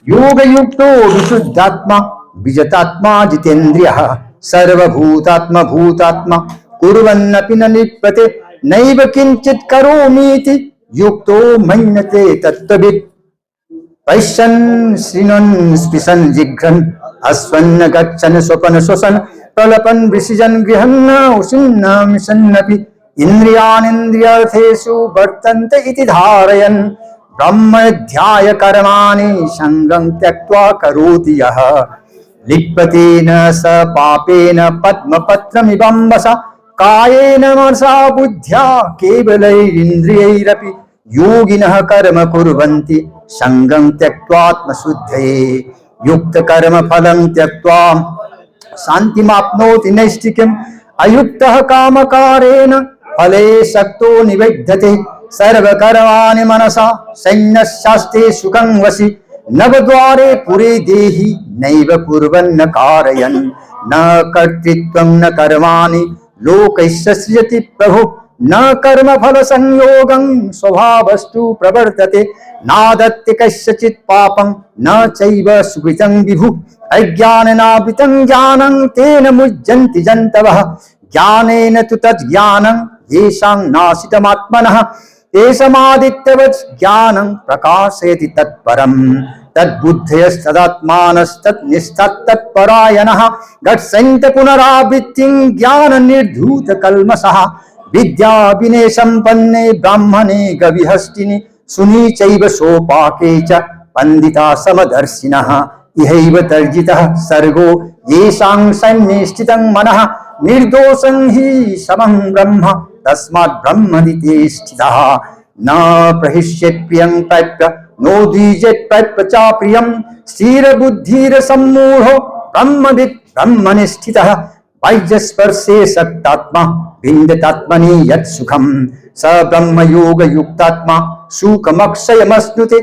योग युक्तो विशुद्धात्मा विजतात्मा जितेन्द्रियः सर्वभूतात्मा भूतात्मा कुर्वन्नपि न लिप्यते नैव किंचित् करोमीति युक्तो मन्यते तत्त्ववित् पश्यन् शृण्वन् स्पृशन् जिघ्रन् अस्वन् गच्छन् स्वपन् श्वसन् प्रलपन् विसृजन् गृहन् उशिन्न मिशन्नपि इंद्रियाणीन्द्रियार्थेषु वर्तन्ते इति धारयन् ब्रह्मध्याय कर्माणि संगं त्यक्त्वा करोति यः लिप्यतेन स पापेन पद्मपत्रमिवंबसा कायेन मनसा बुद्ध्या केवलैरिन्द्रियैरपि योगिनः कर्म कुर्वन्ति संगं त्यक्त्वात्मशुद्धये युक्त कर्म फलं त्यक्त्वा शान्तिमाप्नोति नैष्ठिकीम् अयुक्तः कामकारेण फले शक्तो निबध्यते सर्वकर्माणि मनसा संन्यस्यास्ते सुखं वसि नवद्वारे पुरे देहि नैव कुर्वन्न कारयन् न कर्तृत्वं न कर्माणि लोकस्य सृजति प्रभु न कर्मफल संयोगं स्वभावस्तु प्रवर्तते नादत्ते कस्यचित् पापं न चैव सुकृतं विभु अज्ञानेनावृतं ज्ञानं तेन मुह्यन्ति जन्तवः ज्ञानेन तु तज्ज्ञानं येषां नाशितमात्मनः तेषामादित्यवत् ज्ञानं प्रकाशयति तत्परं तद्बुद्धयस्तदात्मानस्तन्निष्ठस्तत्परायणः गच्छन्त पुनरावृत्तिं ज्ञाननिर्धूतकल्मषः विद्या विनय संपन्ने ब्राह्मणे गविहस्तिनि सुनीचैव सोपाके च पंडिता समदर्शिनः इहैव तर्जितः सर्गो येषां सन्निष्ठितं मनः निर्दोषं हि समं ब्रह्म तस्मात् ब्रह्मणि स्थितः न प्रहिष्येत् प्रियं प्राप्य नोदीजेत् प्राप्य च प्रियं स्थिरबुद्धिरसम्मूढो ब्रह्मविद् ब्रह्मणि स्थितः बाह्यस्पर्शे सक्तात्मा विन्दतात्मनि यत् सुखं स ब्रह्मयोग युक्तात्मा सुखमक्षयमश्नुते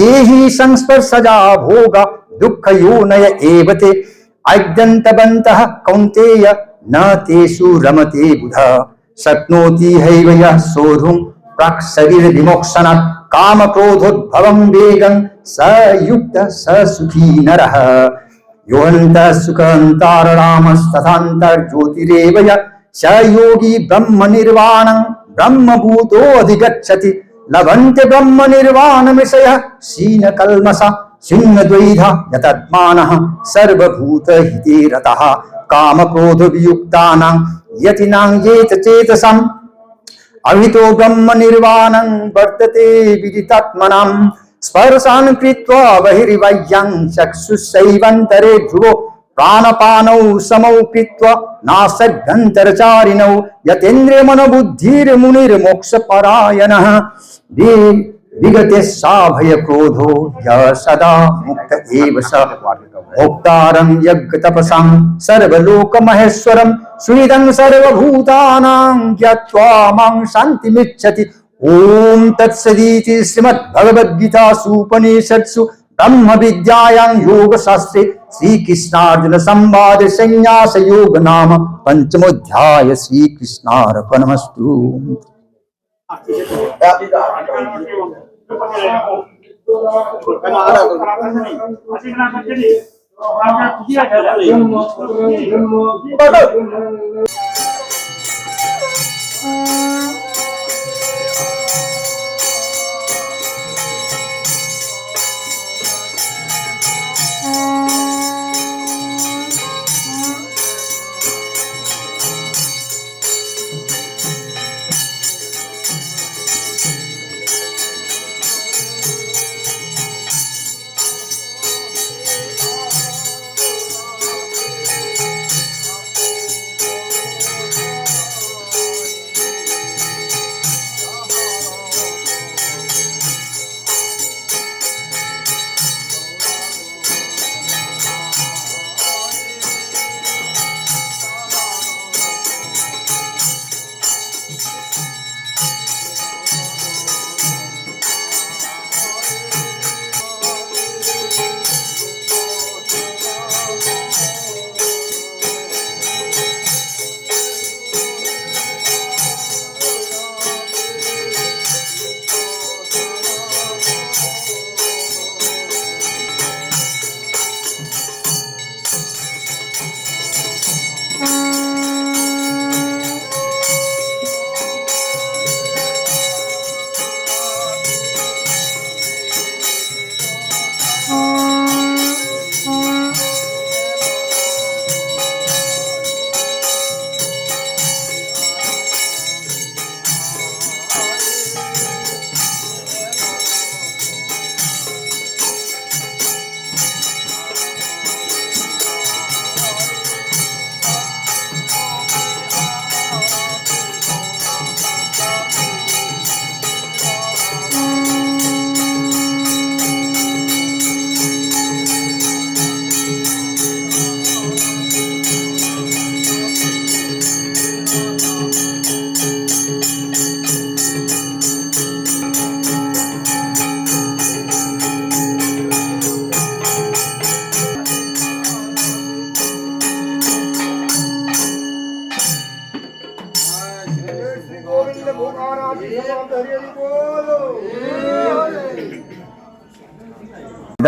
ये हि संस्पर्शजा भोगा दुःखयोनय एव ते आद्यन्तवन्तः कौन्तेय न तेषु रमते बुधः शक्नोति हैव यः सोढुं प्राक् शरीर विमोक्षणात् कामक्रोधोद्भवं वेगं स युक्तः स सुखी नरः योऽन्तः सुखान्तरामस्तथान्तर्ज्योतिरेव यः स योगी ब्रह्मनिर्वाणं ब्रह्मभूतो अधिगच्छति लभन्ते ब्रह्मनिर्वाणमिषयः क्षीणकल्मषा शून्यद्वैधा यतात्मानः सर्वभूतहिते रतः कामक्रोधवियुक्तानां यतिनां येत चेतसाम् अभितो ब्रह्मनिर्वाणं वर्तते विदितात्मनां स्पर्शान् कृत्वा बहिर्बाह्यं चक्षुषैवन्तरे ध्रुवो प्राणपानौ समौ कृत्वा नासद्गन्तरचारिणौ यतेन्द्रियमनोबुद्धिर्मुनिर्मोक्षपरायणः विगते साभयक्रोधो यः सदा मुक्त एव स भोक्तारं यज्ञतपसां सर्वलोकमहेश्वरं सुहृदं सर्वभूतानां ज्ञात्वा मां शान्तिमिच्छति ॐ तत्सदिति श्रीमद्भगवद्गीतासु उपनिषत्सु ब्रह्म विद्यायां योगशास्त्रे श्रीकृष्णार्जुन संवादे संन्यास योग नाम पंचमोऽध्याय श्रीकृष्णार्पणमस्तु।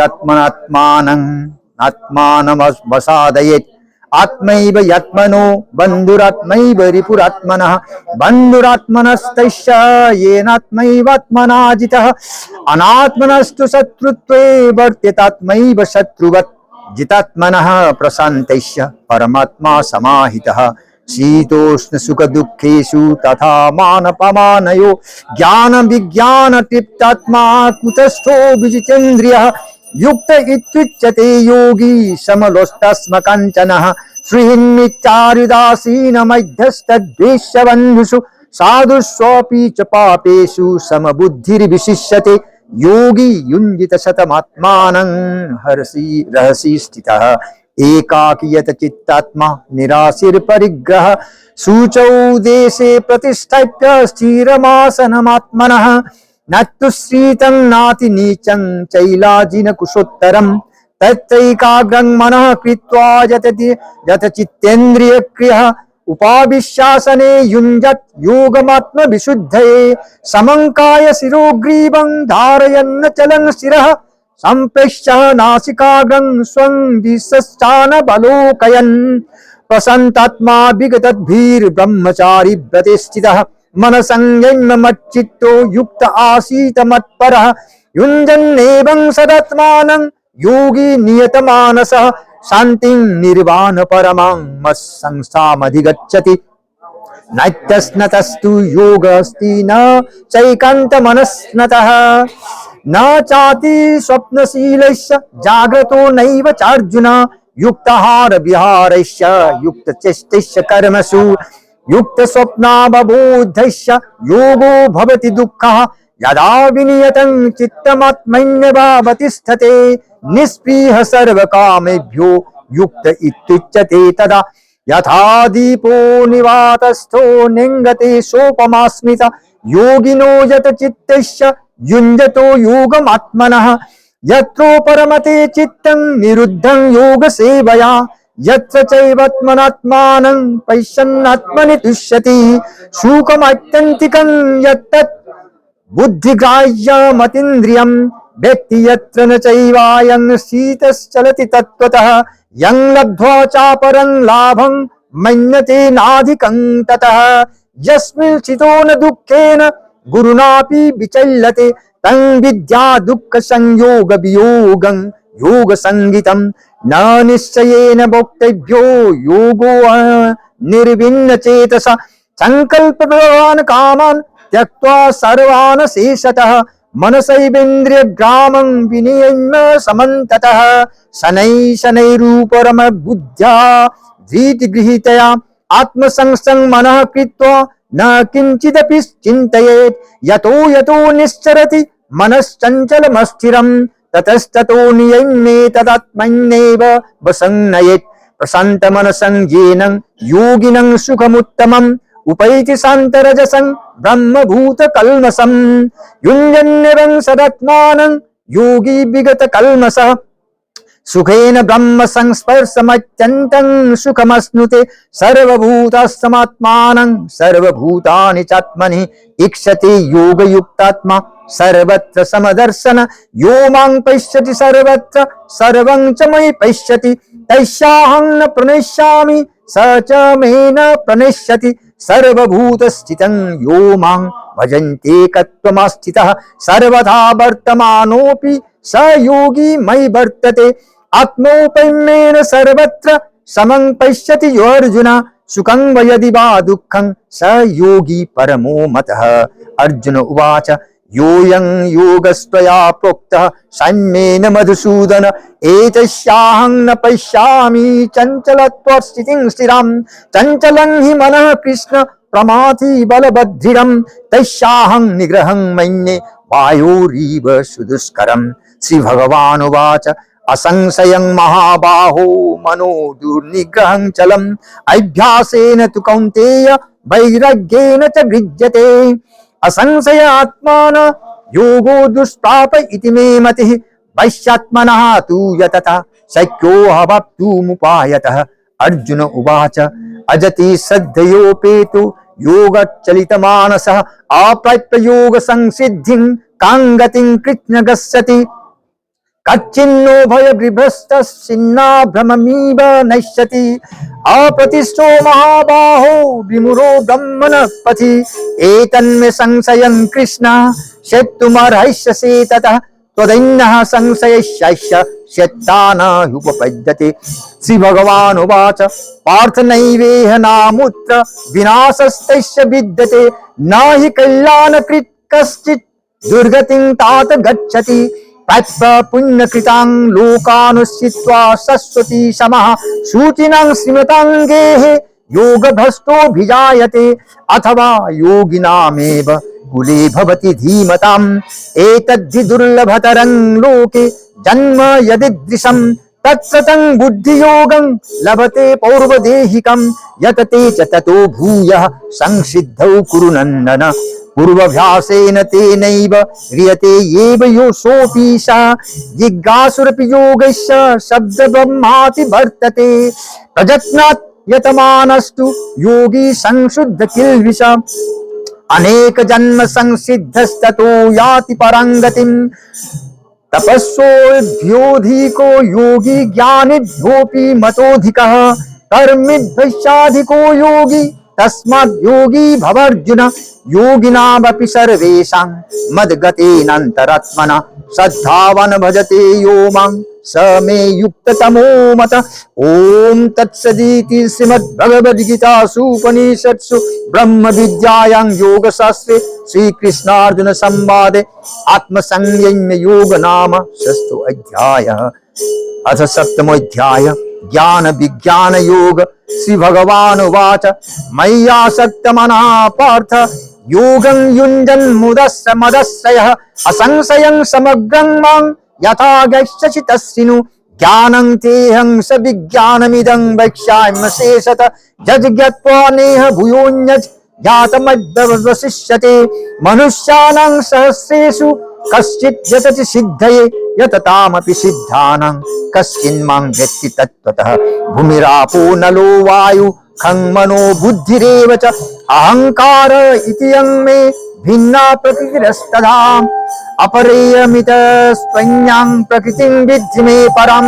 आत्मनात्मानं आत्मानमवसादयेत् आत्मैव यत्मनो बन्धुरात्मैव रिपुरात्मनः बन्धुरात्मनस्तस्य येनात्मैवात्मना जितः अनात्मनस्तु शत्रुत्वे वर्तेतात्मैव शत्रुवत् जितात्मनः प्रशान्तस्य परमात्मा समाहितः शीतोष्ण सुख दुखेषु तथा मानपमानयो ज्ञान विज्ञान तृप्तात्मा कुतस्थो विजितेन्द्रियः युक्त इत्युच्यते योगी समलोष्टास्म काञ्चनः श्रीहिन्नित्यारिदासीन मध्यस्तद्वेष्य बन्धुषु साधुष्वपि च पापेषु समबुद्धिर्विशिष्यते योगी युञ्जित शतमात्मानं हरसि रहसि स्थितः एकाकी यत चित्तात्मा निराशीर्परिग्रह शुचौ देशे प्रतिष्ठाप्य स्थिरमासनमात्मनः न तुश्रीतं नाति नीचं चैलाजिन कुशोत्तरम् तत्रैकाग्रं मनः कृत्वा यत चित्तेन्द्रियक्रियः उपाविश्यासने युञ्जत् योगमात्म विशुद्धये समङ्काय शिरोग्रीवं धारयन्न चलन् शिरः सम्प्रेक्ष्य नासिकाग्रं स्वं दिशश्चानवलोकयन् प्रशान्तात्मा विगतद्भिर्ब्रह्मचारी व्रते स्थितः मनसंयम्य युक्त आसीत मत्परः युञ्जन्नेवं सदात्मानं योगी नियतमानसः शान्तिं निर्वाण परमां मत्संस्थामधिगच्छति नैत्यस्नतस्तु योगस्ति न चैकान्तमनस्नतः न चाति स्वप्नशीलस्य जाग्रतो नैव चार्जुन युक्ताहार विहारस्य युक्तचेष्टस्य कर्मसु युक्तस्वप्नावबोधस्य योगो भवति दुःखः यदा विनियतं चित्तमात्मन्यभावतिष्ठते निःस्पृहः सर्वकामेभ्यो युक्त इत्युच्यते तदा यथा दीपो निवातस्थो निङ्गते सोपमास्मिता योगिनो यत चित्तस्य युञ्जतो योगमात्मनः यत्रो परमते चित्तं निरुद्धं योगसेवया यत्र चैवात्मनात्मानं पश्यन्नात्मनि तुष्यति सुखमात्यन्तिकं यत्तत् बुद्धिग्राह्यमतीन्द्रियं व्यक्ति यत्र न चैवायं शीतश्चलति तत्त्वतः यं लब्ध्वा चापरं लाभं मन्यते नाधिकं ततः यस्मिन् स्थितो न दुःखेन गुरुणापि विचल्यते तं विद्या दुःख संयोग वियोगं योग संगीतं न निश्चयेन वक्तव्यो योगो निर्विण्ण चेतसा संकल्पवान् कामान् त्यक्त्वा सर्वान् शेषतः मनसैवेन्द्रियग्रामं विनियम्य समन्ततः शनैरुपरम बुद्ध्या धृतिगृहीतया आत्मसंस्थं मनः कृत्वा न किञ्चिदपि चिन्तयेत् यतो यतो निश्चरति मनश्चञ्चलमस्थिरं ततस्ततो नियम्ये तदात्मन्येव वसन्नयेत् प्रशान्तमनसं येन योगिनं सुखमुत्तमम् उपैति शान्तरजसं ब्रह्मभूतकल्मषं युञ्जन्नेवं सदात्मानं योगी विगतकल्मषः सुखेन ब्रह्म संस्पर्शमत्यन्तं सुखमश्नुते सर्वभूतस्थमात्मानं सर्वभूतानि चात्मनि इक्षते योगयुक्तात्मा सर्वत्र समदर्शन यो मां पश्यति सर्वत्र सर्वं च मयि पश्यति तस्याहं न प्रणश्यामि स च मे न प्रणश्यति सर्वभूतस्थितं यो मां भजन्त्येकत्वमास्थितः सर्वथा वर्तमानोऽपि स योगी मयि वर्तते आत्मौपम्येन सर्वत्र समं पश्यति यो अर्जुन सुखं वा यदि वा दुःखं स योगी परमो मतः अर्जुन उवाच योऽयं योगस्त्वया प्रोक्तः सम्येन मधुसूदन एतस्याहं न पश्यामि चञ्चलत्वस्थितिं स्थिरां चञ्चलं हि मनः कृष्ण प्रमाथि बलबद्धिरं तस्याहं निग्रहं मन्ये वायोरीव सुदुष्करम् श्रीभगवानुवाच असंशयं महाबाहो मनो दुर्निग्रहं चलम् अभ्यासेन तु कौन्तेय वैराग्येन च गृह्यते असंशय आत्मान योगो दुष्प्राप इति मे मतिः वैश्यात्मनः तु यतता शक्यो हवाप्तुमुपायतः अर्जुन उवाच अजति श्रद्धयोपेतु योगचलितमानसः अप्राप्य योग संसिद्धिं कां गतिं कृत्स्न गच्छति कच्चिन्नो भयविभ्रस्तश्चिन्ना भ्रममीव नश्यति अप्रतिष्ठो महाबाहो विमुरो ब्रह्मणः पथि एतन्मे संशयं कृष्ण शेत्तुमर्हष्यसे ततः त्वदैन्यः संशयस्य शयत्तानहुपपद्यते। श्री भगवान उवाच पार्थ नैवेह नामुत्र विनाशस्तस्य विद्यते न हि कल्याणकृत् कश्चित् दुर्गतिं तात गच्छति। प्राप्य पुण्यकृतां लोकानुष्ठित्वा शश्वती समः शुचिनां श्रीमताङ्गेः योगभ्रष्टोऽभिजायते। अथवा योगिनामेव कुले भवति धीमताम् एतद्धि दुर्लभतरं लोके जन्म यदीदृशं तत्र तं बुद्धियोगं लभते पौर्वदेहिकं यत ते च ततो भूयः संसिद्धौ कुरु नन्दन। पूर्वाभ्यासेन तेनैव ह्रियते येव योऽसोऽपि सः जिज्ञासुरपि योगस्य शब्दब्रह्माति वर्तते। प्रयत्नात् यतमानस्तु योगी संशुद्ध किल्बिष अनेक जन्म संसिद्धस्ततो याति परां गतिम्। तपस्वोऽध्योऽधिको योगी ज्ञानिभ्योऽपि मतोऽधिकः कर्मिभ्यश्चाधिको योगी तस्माद् योगी भवार्जुन। योगिनामपि सर्वेषां मद्गतेनान्तरात्मना श्रद्धावान् भजते यो मां स मे युक्ततमो मत। ओम तत्सदिति श्रीमद्भगवद्गीतासु उपनिषत्सु ब्रह्म विद्यायां योगशास्त्रे श्रीकृष्णार्जुन संवादे आत्मसंयम्य योग नाम षष्ठो अध्यायः। अथ सप्तमोऽध्याय ज्ञान विज्ञान योग। श्री भगवान उवाच मय्यासक्तमनः पार्थ योगं युञ्जन् मुदस्य मदस्यः असंशयं समग्रं मां यथा गच्छसि तस्सिनु। ज्ञानं तेऽहं स विज्ञानमिदं वक्ष्यामि शेषतः यज्ञत्वा नेह भूयोऽन्यत् ज्ञातमद्वशिष्यते। मनुष्याणां सहस्रेषु कश्चित् यतति सिद्धये यततामपि सिद्धानां कश्चिन्मां व्यक्ति तत्त्वतः। भूमिरापो नलो वायु खं मनो बुद्धिरेव च अहंकार इति यं मे भिन्ना प्रकृतिरस्तदा। अपरेयमितस्त्वन्यां प्रकृतिं विद्धि मे परं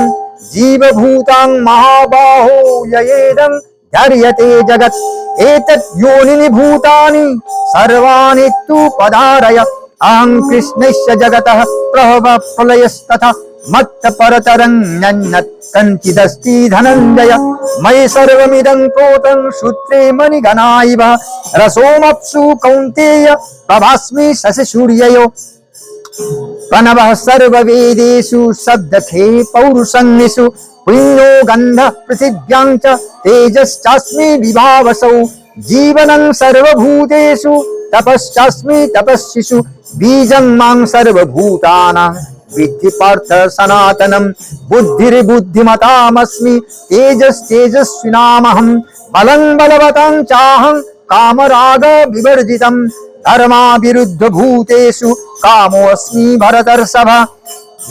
जीवभूतां महाबाहो ययेदं ध्यर्यते जगत्। एतत् योनिनि भूतानि सर्वाणि तु पदारय अहं कृष्णस्य जगतः प्रभवः प्रलयस्तथा मत्त परतरं नन्यत् कञ्चिदस्ति धनञ्जय। मयि सर्वमिदं प्रोतं सूत्रे मणिगणा इव रसोमप्सु कौन्तेय प्रभास्मि शशिसूर्ययो। प्रणवः सर्ववेदेषु शब्दखे पौरुषन्निषु पुण्यो गन्धः पृथिव्यां च तेजश्चास्मि विभावसौ। जीवनं सर्वभूतेषु तपश्चास्मि तपस्विषु बीजं मां सर्वभूतानां विद्धि पार्थ सनातनं। बुद्धिर्बुद्धिमतामस्मि तेजस्तेजस्विनामहं बलं बलवतां चाहं कामराग विवर्जितं। धर्माविरुद्ध भूतेषु कामोऽस्मि भरतर्षभ।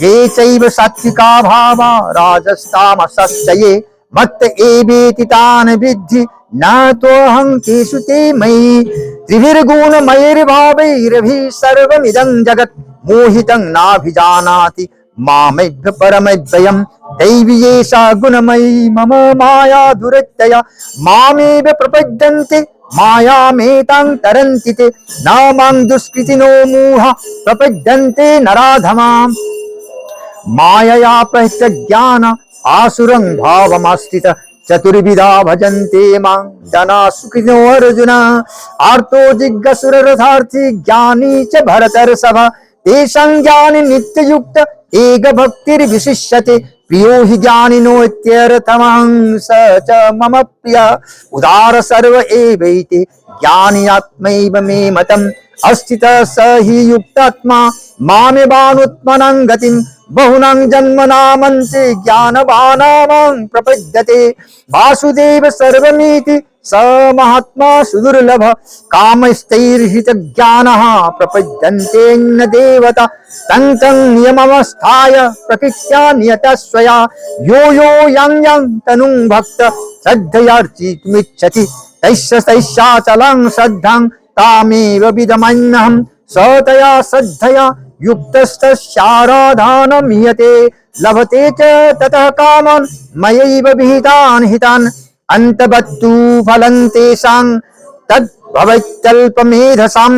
ये चैव सात्विका भावा राजस्तामसश्च ये मत्त एवेति तान् विद्धि न तोऽहं तेषु ते मयि। त्रिभिर्गुणमयैर्भावैरभिः सर्वमिदं जगत् मोहितं नाभिजानाति मामेभ्य परमव्ययम्। दैवी एषा गुणमयी मम माया दुरत्यया मामेव प्रपद्यन्ते मायामेतां तरन्ति ते। न मां दुष्कृतिनो मूढा प्रपद्यन्ते नराधमाम्। मायया प्रहित ज्ञान आसुरं भावमाश्रितः चतुर्विधा भजन्ते मां जना सुखिनो अर्जुन। आर्तो जिज्ञासुररथार्थी ज्ञानी च भरतर्षभ। तेषां ज्ञानी नित्ययुक्त एक भक्तिर्विशिष्यते। प्रियो हि ज्ञानिनो इत्यर्थमहं स च मम प्रिय। उदार सर्व एवैते ज्ञानी आत्मैव मे मतम्। अस्थितः स हि युक्तात्मा मामेवानुत्मनां गतिम्। बहुनां जन्मनामन्ते ज्ञानवानां प्रपद्यते। वासुदेव सर्वमिति स महात्मा सुदुर्लभ। कामैस्तैर्हितज्ञानः प्रपद्यन्तेऽन्य देवता तं तं नियममस्थाय प्रकृत्या नियता स्वया। यो यो यां यां तनुं भक्त श्रद्धयार्चितुमिच्छति तैस्याचलां श्रद्धां तामेव विदमन्यहं। स तया श्रद्धया युक्तस्तस्याराधनमीयते लभते च ततः कामान् मयैव विहितान् हितान्। अन्तवत्तु फलं तेषां तद्भवत्यल्पमेधसां।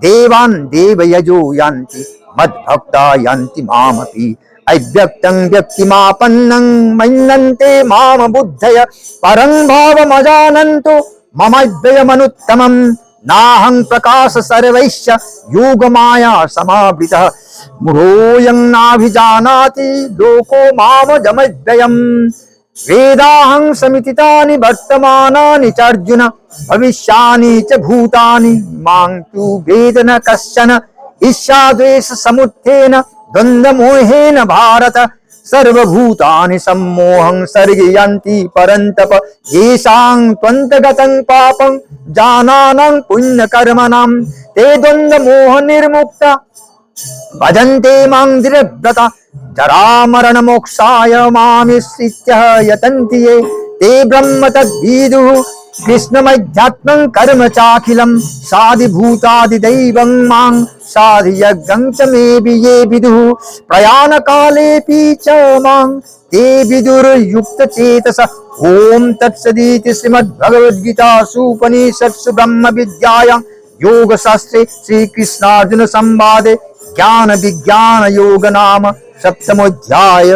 देवान् देवयजो यान्ति मद्भक्ता यन्ति मामपि अव्यक्तं व्यक्तिमापन्नं मन्यन्ते माम बुद्धय परं भावमजानन्तो ममद्वयमनुत्तमम् नाहं प्रकाश सर्वैश्च योगमाया समावृतः मूढोऽयं नाभिजानाति लोको मामजमव्ययम् वेदाहं समितितानि वर्तमानानि च अर्जुन भविष्यानि च भूतानि मां तु वेद न कश्चन ईर्ष्याद्वेष समुत्थेन द्वन्द्वमोहेन भारत सर्वभूतानि सम्मोहं सर्गयन्ति परन्तप येषां त्वन्तगतं पापं जानानं पुण्यकर्मणां ते द्वन्द्वमोहनिर्मुक्ता भजन्ते मां दृढव्रता जरामरणमोक्षाय मामिश्रित्य यतन्ति ये ते ब्रह्म तद्विदुः कृष्णमध्यात्मं कर्म चाखिलं साधिभूतादिदैवं मां साधियज्ञं च मे ये विदुः प्रयाणकालेऽपि च मां ते विदुर्युक्तचेतस ॐ तत्सदिति श्रीमद्भगवद्गीतासु उपनिषत्सु ब्रह्मविद्यायां योगशास्त्रे श्रीकृष्णार्जुन संवादे ज्ञान विज्ञान योग नाम सप्तमोऽध्याय।